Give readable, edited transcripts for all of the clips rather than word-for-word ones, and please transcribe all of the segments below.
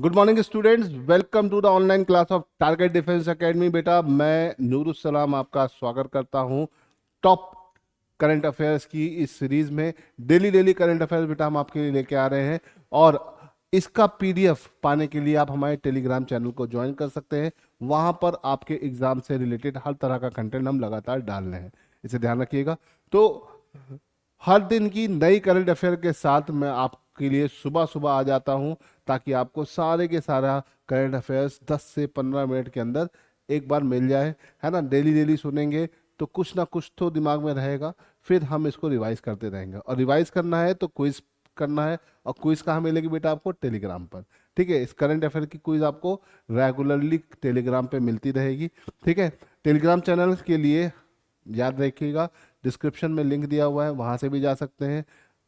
Good morning students, welcome to the online class of Target Defence Academy. बेटा, मैं नूरुस्सलाम आपका स्वागत करता हूं टॉप करंट अफेयर्स की इस सीरीज में। डेली डेली करंट अफेयर्स बेटा हम आपके लिए लेके आ रहे हैं, और इसका पीडीएफ पाने के लिए आप हमारे टेलीग्राम चैनल को ज्वाइन कर सकते हैं। वहां पर आपके एग्जाम से रिलेटेड हर तरह का कंटेंट हम लगातार डाल रहे हैं, इसे ध्यान रखिएगा। तो हर दिन की नई करंट अफेयर के साथ मैं आपके लिए सुबह सुबह आ जाता हूं, ताकि आपको सारे के सारा करंट अफेयर्स 10 से 15 मिनट के अंदर एक बार मिल जाए, है ना। डेली डेली सुनेंगे तो कुछ ना कुछ तो दिमाग में रहेगा, फिर हम इसको रिवाइज करते रहेंगे। और रिवाइज करना है तो क्विज करना है, और क्विज कहाँ मिलेगी बेटा? आपको टेलीग्राम पर। ठीक है, इस करंट अफेयर की क्विज आपको रेगुलरली टेलीग्राम पे मिलती रहेगी। ठीक है, टेलीग्राम चैनल के लिए याद रखिएगा, डिस्क्रिप्शन में लिंक दिया हुआ है, वहां से भी जा सकते हैं।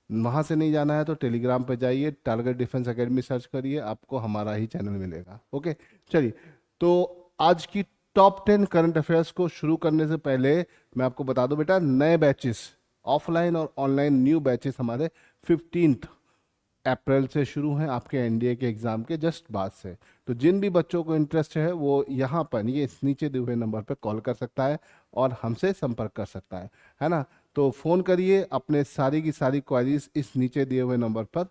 वहां से नहीं जाना है तो टेलीग्राम पे जाइए, टारगेट डिफेंस एकेडमी सर्च करिए, आपको हमारा ही चैनल मिलेगा। ओके, चलिए। तो आज की टॉप 10 करंट अफेयर्स को शुरू करने से पहले मैं आपको बता दूं बेटा, नए बैचेस ऑफलाइन और ऑनलाइन न्यू बैचेस हमारे 15 अप्रैल से शुरू हैं, आपके एनडीए के एग्जाम के जस्ट बाद से। तो जिन भी बच्चों को इंटरेस्ट है वो यहाँ पर ये इस नीचे दिए हुए नंबर पर कॉल कर सकता है और हमसे संपर्क कर सकता है ना। तो फ़ोन करिए, अपने सारी की सारी क्वारीज इस नीचे दिए हुए नंबर पर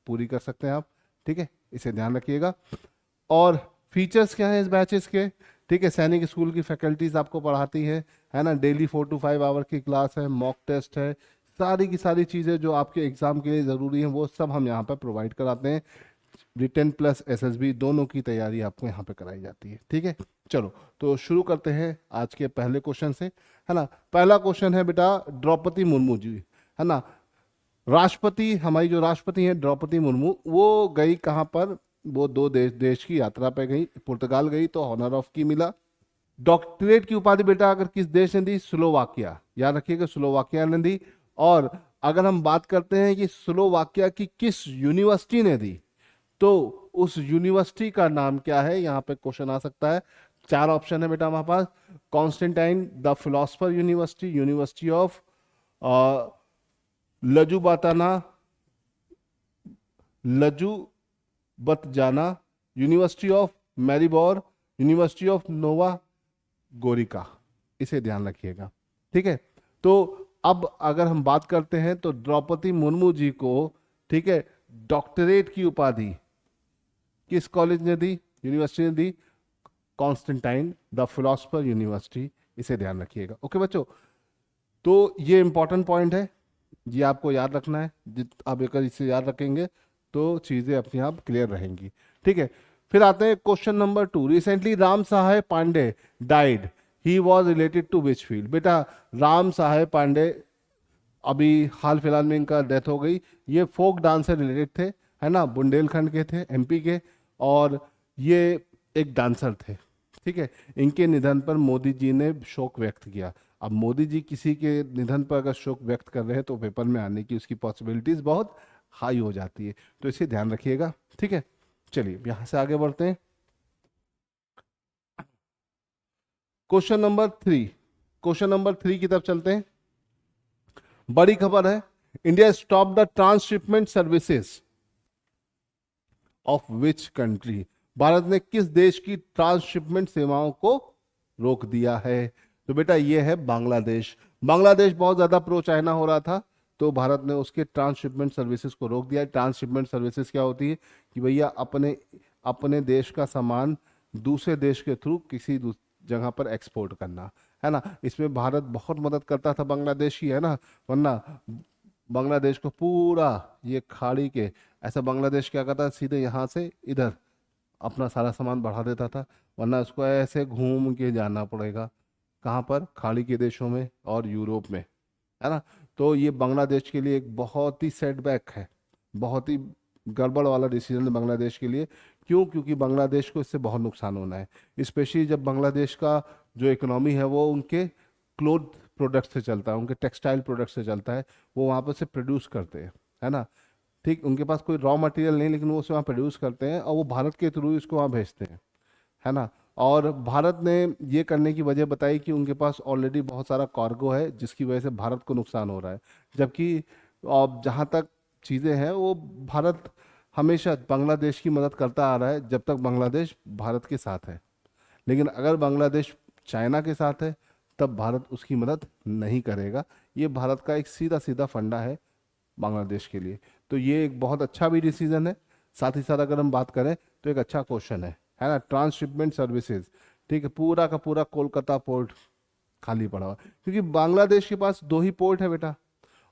पूरी कर सकते हैं आप। ठीक है, इसे ध्यान रखिएगा। और फीचर्स क्या है इस बैचेस के? ठीक है, सैनिक स्कूल की फैकल्टीज आपको पढ़ाती है ना। डेली 4 to 5 आवर की क्लास है, मॉक टेस्ट है, सारी की सारी चीज़ें जो आपके एग्जाम के लिए ज़रूरी हैं वो सब हम यहाँ पर प्रोवाइड कराते हैं। रिटेन प्लस एसएसबी दोनों की तैयारी आपको यहाँ पे कराई जाती है। ठीक है, चलो तो शुरू करते हैं आज के पहले क्वेश्चन से, है ना। पहला क्वेश्चन है बेटा, द्रौपदी मुर्मू जी, है ना, राष्ट्रपति, हमारी जो राष्ट्रपति हैं द्रौपदी मुर्मू, वो गई कहाँ पर? वो दो देश की यात्रा पे गई, पुर्तगाल गई तो ऑनर ऑफ की मिला। डॉक्टरेट की उपाधि बेटा अगर किस देश ने दी? स्लोवाकिया, याद रखिएगा, स्लोवाकिया ने दी। और अगर हम बात करते हैं कि स्लोवाकिया की किस यूनिवर्सिटी ने दी, तो उस यूनिवर्सिटी का नाम क्या है? यहाँ पे क्वेश्चन आ सकता है। 4 ऑप्शन है बेटा हमारे पास। Constantine the philosopher university, university of Ljubljana, Ljubljana, university of Maribor, university of Nova Gorica, इसे ध्यान रखिएगा। ठीक है, तो अब अगर हम बात करते हैं तो द्रौपदी मुर्मू जी को, ठीक है, डॉक्टरेट की उपाधि किस कॉलेज ने दी, यूनिवर्सिटी ने दी? कॉन्स्टेंटाइन द फिलोसफर यूनिवर्सिटी, इसे ध्यान रखिएगा। ओके बच्चों, तो ये इंपॉर्टेंट पॉइंट है, ये आपको याद रखना है। आप अगर इसे याद रखेंगे तो चीजें अपने आप क्लियर रहेंगी। ठीक है, फिर आते हैं question number 2। Recently Ram Sahay Pandey died, he was related to which field? बेटा, राम सहाय पांडे अभी हाल फिलहाल में इनका डेथ हो गई। ये फोक डांस से रिलेटेड थे, है ना, बुंदेलखंड के थे, एमपी के, और ये एक डांसर थे। ठीक है, इनके निधन पर मोदी जी ने शोक व्यक्त किया। अब मोदी जी किसी के निधन पर अगर शोक व्यक्त कर रहे हैं तो पेपर में आने की उसकी पॉसिबिलिटीज बहुत हाई हो जाती है, तो इसे ध्यान रखिएगा। ठीक है, चलिए यहां से आगे बढ़ते हैं। क्वेश्चन नंबर 3, क्वेश्चन नंबर 3 की तरफ चलते हैं। बड़ी खबर है, India stop the transshipment services of which country? Bharat ने किस देश की ट्रांसशिपमेंट सेवाओं को रोक दिया है? तो बेटा ये है बांग्लादेश। बांग्लादेश बहुत ज्यादा प्रो चाइना हो रहा था, तो भारत ने उसके ट्रांसशिपमेंट सर्विसेज को रोक दिया। ट्रांसशिपमेंट सर्विसेज क्या होती है कि भैया अपने अपने देश का सामान दूसरे देश के थ्रू किसी जगह पर एक्सपोर्ट करना, है ना। इसमें भारत बहुत मदद करता था बांग्लादेश की, है ना, वरना बांग्लादेश को पूरा ये खाड़ी के, ऐसा बांग्लादेश क्या करता, सीधे यहाँ से इधर अपना सारा सामान बढ़ा देता था, वरना उसको ऐसे घूम के जाना पड़ेगा। कहाँ पर? खाड़ी के देशों में और यूरोप में, है ना। तो ये बांग्लादेश के लिए एक बहुत ही सेटबैक है, बहुत ही गड़बड़ वाला डिसीजन है बांग्लादेश के लिए। क्यों? क्योंकि बांग्लादेश को इससे बहुत नुकसान होना है, स्पेशली जब बांग्लादेश का जो इकोनॉमी है वो उनके क्लोथ प्रोडक्ट से चलता है, उनके टेक्सटाइल प्रोडक्ट से चलता है। वो वहाँ पर से प्रोड्यूस करते हैं, है ना। ठीक, उनके पास कोई रॉ मटेरियल नहीं, लेकिन वो उसे वहाँ प्रोड्यूस करते हैं और वो भारत के थ्रू इसको वहाँ भेजते हैं, है ना। और भारत ने ये करने की वजह बताई कि उनके पास ऑलरेडी बहुत सारा कार्गो है, जिसकी वजह से भारत को नुकसान हो रहा है। जबकि जहाँ तक चीज़ें हैं वो भारत हमेशा बांग्लादेश की मदद करता आ रहा है जब तक बांग्लादेश भारत के साथ है, लेकिन अगर बांग्लादेश चाइना के साथ है तब भारत उसकी मदद नहीं करेगा। ये भारत का एक सीधा सीधा फंडा है बांग्लादेश के लिए। तो ये एक बहुत अच्छा भी डिसीजन है। साथ ही साथ अगर हम बात करें तो एक अच्छा क्वेश्चन है ना, ट्रांसशिपमेंट सर्विसेज, ठीक है, पूरा का पूरा कोलकाता पोर्ट खाली पड़ा हुआ है, क्योंकि बांग्लादेश के पास दो ही पोर्ट है बेटा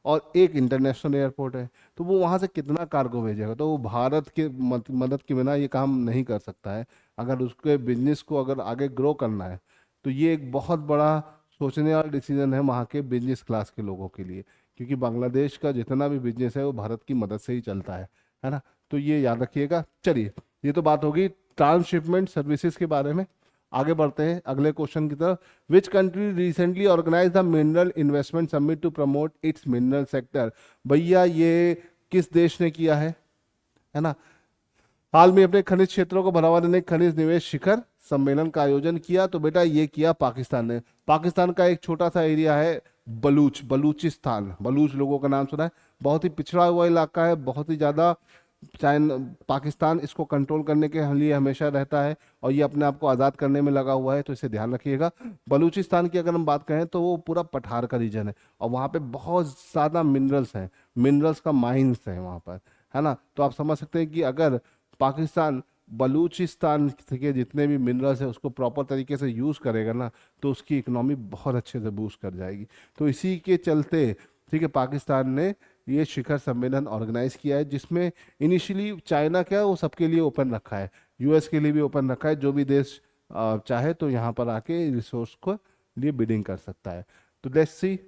और एक इंटरनेशनल एयरपोर्ट है। तो वो वहां से कितना कार्गो भेजेगा? तो वो भारत के मदद के बिना ये काम नहीं कर सकता है। अगर उसके बिजनेस को अगर आगे ग्रो करना है तो ये एक बहुत बड़ा सोचने वाला डिसीजन है वहाँ के बिजनेस क्लास के लोगों के लिए, क्योंकि बांग्लादेश का जितना भी बिजनेस है वो भारत की मदद से ही चलता है ना। तो ये याद रखिएगा। चलिए, ये तो बात होगी ट्रांसशिपमेंट सर्विसेज के बारे में। आगे बढ़ते हैं अगले क्वेश्चन की तरफ। Which country recently organize the mineral investment summit to promote its mineral sector? भैया ये किस देश ने किया है ना? हाल में अपने खनिज क्षेत्रों को बढ़ावा देने खनिज निवेश शिखर सम्मेलन का आयोजन किया। तो बेटा ये किया पाकिस्तान ने। पाकिस्तान का एक छोटा सा एरिया है बलूचिस्तान, बलूच लोगों का नाम सुना है। बहुत ही पिछड़ा हुआ इलाका है, बहुत ही ज्यादा। चाइना पाकिस्तान इसको कंट्रोल करने के लिए हमेशा रहता है और ये अपने आप को आज़ाद करने में लगा हुआ है, तो इसे ध्यान रखिएगा। बलूचिस्तान की अगर हम बात करें तो वो पूरा पठार का रीजन है और वहाँ पे बहुत ज़्यादा मिनरल्स हैं, मिनरल्स का माइंस है वहाँ पर, है ना। तो आप समझ सकते हैं कि अगर पाकिस्तान बलूचिस्तान के जितने भी मिनरल्स है उसको प्रॉपर तरीके से यूज़ करेगा ना तो उसकी इकोनॉमी बहुत अच्छे से बूस्ट कर जाएगी। तो इसी के चलते, ठीक है, पाकिस्तान ने ये शिखर सम्मेलन ऑर्गेनाइज किया है, जिसमें इनिशियली चाइना क्या है वो सबके लिए ओपन रखा है, यूएस के लिए भी ओपन रखा है। जो भी देश चाहे तो यहाँ पर आके रिसोर्स को लिए बिडिंग कर सकता है। तो लेट्स सी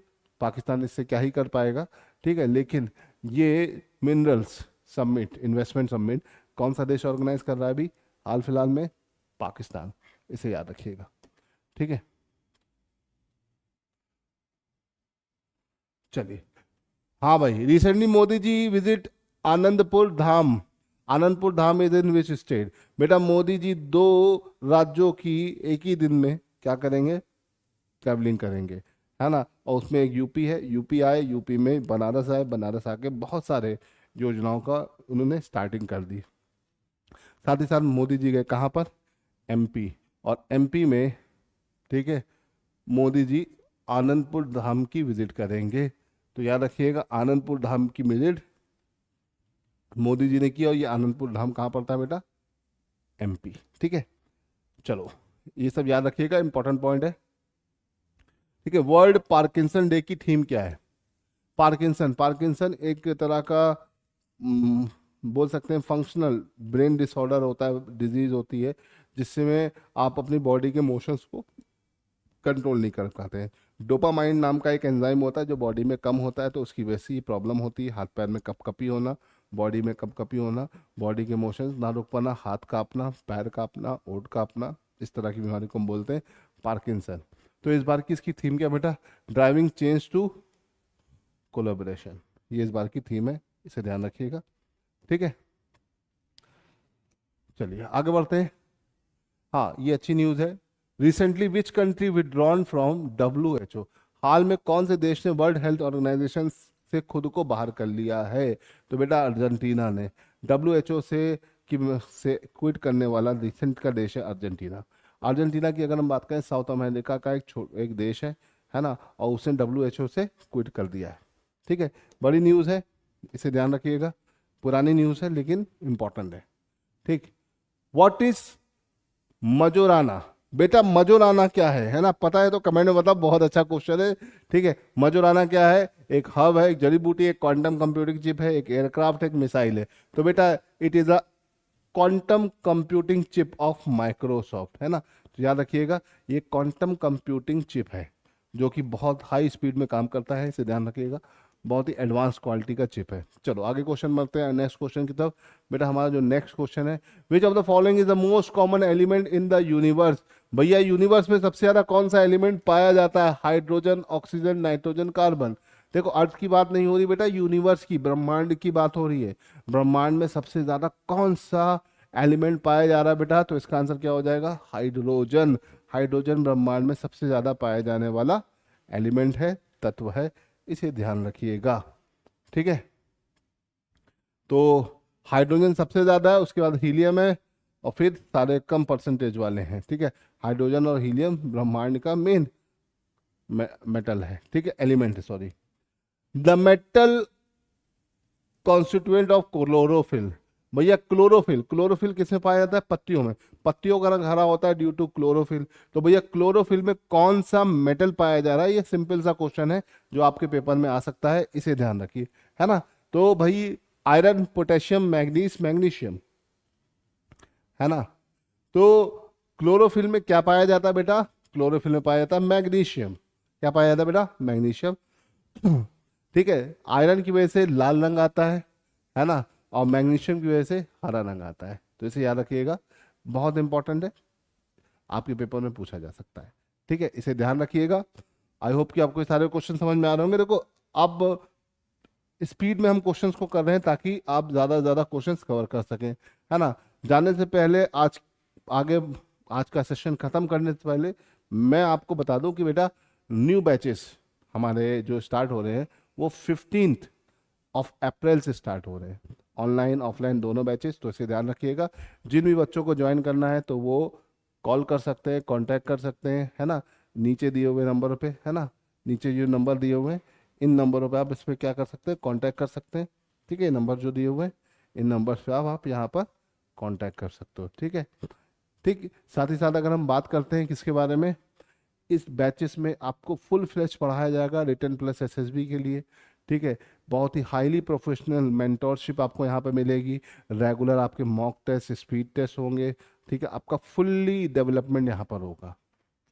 पाकिस्तान इससे क्या ही कर पाएगा, ठीक है। लेकिन ये मिनरल्स समिट, इन्वेस्टमेंट समिट कौन सा देश ऑर्गेनाइज कर रहा है अभी हाल फिलहाल में? पाकिस्तान। इसे याद रखिएगा, ठीक है। चलिए, हाँ भाई, recently Modi ji visit Anandpur Dham. Anandpur Dham is in which state? बेटा मोदी जी दो राज्यों की एक ही दिन में क्या करेंगे? ट्रैवलिंग करेंगे, है ना। और उसमें एक यूपी है, यूपी आए, यूपी में बनारस आए, बनारस आके बहुत सारे योजनाओं का उन्होंने स्टार्टिंग कर दी। साथ ही साथ मोदी जी गए कहाँ पर? एमपी। और एमपी में, ठीक है, मोदी जी आनंदपुर धाम की विजिट करेंगे। तो याद रखिएगा आनंदपुर धाम की विजिट मोदी जी ने किया और ये आनंदपुर धाम कहाँ पड़ता है बेटा? एमपी, ठीक है। चलो, ये सब याद रखिएगा, इंपॉर्टेंट पॉइंट है, ठीक है। वर्ल्ड पार्किंसन डे की थीम क्या है? पार्किंसन, पार्किंसन एक तरह का बोल सकते हैं फंक्शनल ब्रेन डिसऑर्डर होता है, डिजीज होती है जिसमें आप अपनी बॉडी के मोशंस को कंट्रोल नहीं कर पाते हैं। डोपामाइन नाम का एक एंजाइम होता है जो बॉडी में कम होता है, तो उसकी वैसी ही प्रॉब्लम होती है। हाथ पैर में कपकपी होना, बॉडी में कपकपी होना, बॉडी के मोशंस ना रुक पाना, हाथ कांपना, पैर कांपना, ओठ कांपना, इस तरह की बीमारी को हम बोलते हैं पार्किंसन। तो इस बार की इसकी थीम क्या बेटा? Driving change to collaboration. ये इस बार की थीम है, इसे ध्यान रखिएगा, ठीक है। चलिए आगे बढ़ते हैं। हाँ, ये अच्छी न्यूज़ है। Recently which country withdrawn from WHO? हाल में कौन से देश ने वर्ल्ड हेल्थ ऑर्गेनाइजेशन से खुद को बाहर कर लिया है? तो बेटा अर्जेंटीना ने। WHO से क्विट करने वाला रिसेंट का देश है अर्जेंटीना। अर्जेंटीना की अगर हम बात करें, साउथ अमेरिका का एक देश है ना, और उसने WHO से क्विट कर दिया है, ठीक है। बड़ी न्यूज़ है, इसे ध्यान रखिएगा। पुरानी न्यूज़ है लेकिन इंपॉर्टेंट है, ठीक। What is Majorana? बेटा मजोराना क्या है ना? पता है तो कमेंट में बताओ, बहुत अच्छा क्वेश्चन है, ठीक है। मजोराना क्या है? एक हब है, एक जड़ी बूटी, एक क्वांटम कंप्यूटिंग चिप है, एक एयरक्राफ्ट, एक मिसाइल है। तो बेटा it is a quantum computing chip off Microsoft, है ना। तो याद रखिएगा ये क्वांटम कंप्यूटिंग चिप है जो कि बहुत हाई स्पीड में काम करता है, इसे ध्यान रखिएगा। बहुत ही एडवांस क्वालिटी का चिप है। चलो आगे क्वेश्चन बढ़ते हैं नेक्स्ट क्वेश्चन की तरफ। बेटा हमारा जो नेक्स्ट क्वेश्चन है, which of the following is the most common element in the universe? भैया यूनिवर्स में सबसे ज्यादा कौन सा एलिमेंट पाया जाता है? Hydrogen, oxygen, nitrogen, carbon. देखो अर्थ की बात नहीं हो रही बेटा, यूनिवर्स की, ब्रह्मांड की बात हो रही है। ब्रह्मांड में सबसे ज्यादा कौन सा एलिमेंट पाया जा रहा है बेटा? तो इसका आंसर क्या हो जाएगा? हाइड्रोजन। हाइड्रोजन ब्रह्मांड में सबसे ज्यादा पाया जाने वाला एलिमेंट है, तत्व है, इसे ध्यान रखिएगा, ठीक है। तो हाइड्रोजन सबसे ज़्यादा है, उसके बाद हीलियम है, और फिर सारे कम परसेंटेज वाले हैं। ठीक है, हाइड्रोजन और हीलियम ब्रह्मांड का मेन मेटल है। ठीक है, एलिमेंट है, sorry. The metal constituent of chlorophyll. भैया क्लोरोफिल, क्लोरोफिल किसमें पाया जाता है? पत्तियों में। पत्तियों का रंग हरा होता है ड्यू टू क्लोरोफिल। तो भैया क्लोरोफिल में कौन सा मेटल पाया जा रहा है? ये सिंपल सा क्वेश्चन है जो आपके पेपर में आ सकता है, इसे ध्यान रखिए, है ना। तो भाई आयरन, पोटेशियम, मैग्नीज, मैग्नीशियम, है ना। तो क्लोरोफिल में क्या पाया जाता है बेटा? क्लोरोफिल में पाया जाता है मैग्नीशियम। क्या पाया जाता है बेटा? मैग्नीशियम। ठीक है, आयरन की वजह से लाल रंग आता है ना, और मैग्नीशियम की वजह से हरा रंग आता है। तो इसे याद रखिएगा, बहुत इंपॉर्टेंट है, आपके पेपर में पूछा जा सकता है। ठीक है, इसे ध्यान रखिएगा। आई होप कि आपको ये सारे क्वेश्चन समझ में आ रहे होंगे। देखो, अब स्पीड में हम क्वेश्चंस को कर रहे हैं ताकि आप ज़्यादा से ज़्यादा क्वेश्चंस कवर कर सकें, है ना। जाने से पहले आगे आज का सेशन खत्म करने से पहले मैं आपको बता दूं कि बेटा न्यू बैचेस हमारे जो स्टार्ट हो रहे हैं वो 15 ऑफ अप्रैल से स्टार्ट हो रहे हैं, ऑनलाइन ऑफलाइन दोनों बैचेस। तो इसे ध्यान रखिएगा, जिन भी बच्चों को ज्वाइन करना है तो वो कॉल कर सकते हैं, कांटेक्ट कर सकते हैं, है ना, नीचे दिए हुए नंबर पे, है ना। नीचे जो नंबर दिए हुए हैं, इन नंबरों पे आप इस पर क्या कर सकते हैं? कांटेक्ट कर सकते हैं। ठीक है, नंबर जो दिए हुए हैं, इन नंबर पे आप यहाँ पर कांटेक्ट कर सकते हो। ठीक है, ठीक। साथ ही साथ अगर हम बात करते हैं किसके बारे में, इस बैचेस में आपको फुल फ्लेश पढ़ाया जाएगा रिटन प्लस एसएसबी के लिए। ठीक है, बहुत ही हाईली प्रोफेशनल मेंटोरशिप आपको यहाँ पे मिलेगी। रेगुलर आपके मॉक टेस्ट, स्पीड टेस्ट होंगे। ठीक है, आपका फुल्ली डेवलपमेंट यहाँ पर होगा,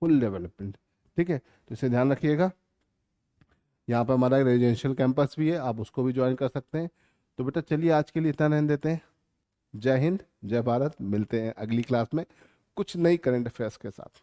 फुल डेवलपमेंट। ठीक है, तो इसे ध्यान रखिएगा। यहाँ पर हमारा रेजिडेंशियल कैंपस भी है, आप उसको भी ज्वाइन कर सकते हैं। तो बेटा चलिए आज के लिए इतना रहने देते हैं। जय हिंद, जय भारत। मिलते हैं अगली क्लास में कुछ नई करंट अफेयर्स के साथ।